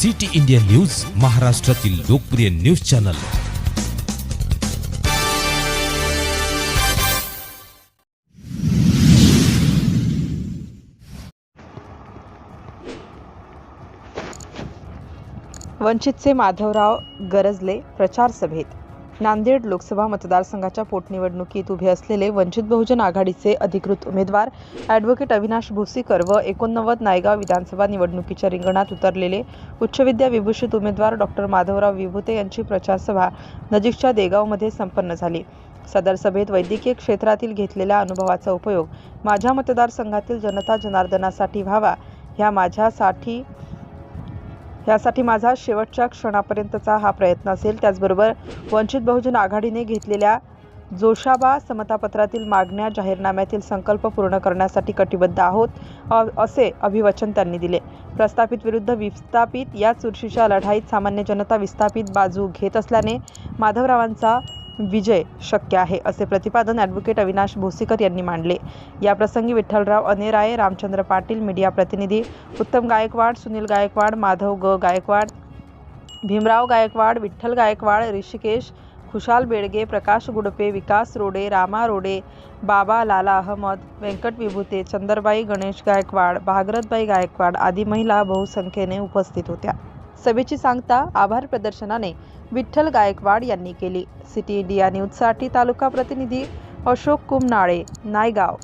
City India news, महाराष्ट्रातील लोकप्रिय news channel. वंचितचे Madhavrao गरजले प्रचार सभेत। नांदेड लोकसभा मतदारसंघाच्या पोटनिवडणुकीत उभे असलेले वंचित बहुजन आघाडीचे अधिकृत उमेदवार ॲडव्होकेट अविनाश भोसीकर व 89 नायगाव विधानसभा निवडणुकीच्या रिंगणात उतरलेले उच्च विद्या विभूषित उमेदवार डॉक्टर माधवराव विभुते यांची प्रचार सभा नजीकच्या देगावमध्ये संपन्न झाली। सदर सभेत वैद्यकीय क्षेत्रातील घेतलेल्या अनुभवाचा उपयोग माझ्या मतदारसंघातील जनता जनार्दनासाठी व्हावा, यासाठी माझा शेवटच्या क्षणापर्यंतचा हा प्रयत्न असेल। त्याचबरोबर वंचित बहुजन आघाडीने घेतलेल्या जोशाबा समतापत्रातील मागण्या जाहीरनाम्यातील संकल्प पूर्ण करण्यासाठी कटिबद्ध आहोत असे अभिवचन त्यांनी दिले। प्रस्थापित विरुद्ध विस्थापित या चुरशीच्या लढाईत सामान्य जनता विस्थापित बाजू घेत असल्याने माधवरावांचा विजय शक्य आहे असे प्रतिपादन ॲडव्होकेट अविनाश भोसीकर यांनी मांडले। या प्रसंगी विठ्ठलराव अनेराये, रामचंद्र पाटील, मीडिया प्रतिनिधी उत्तम गायकवाड, सुनील गायकवाड, माधव ग गायकवाड, भीमराव गायकवाड, विठ्ठल गायकवाड, ऋषिकेश, खुशाल बेडगे, प्रकाश गुडपे, विकास रोडे, रामा रोडे, बाबा लाला अहमद, व्यंकट विभुते, चंदरबाई गणेश गायकवाड, भागरथबाई गायकवाड आदी महिला बहुसंख्येने उपस्थित होत्या। सभेची सांगता आभार प्रदर्शनाने विठ्ठल गायकवाड यांनी केली। सिटी इंडिया न्यूजसाठी तालुका प्रतिनिधी अशोक कुमनाळे, नायगाव।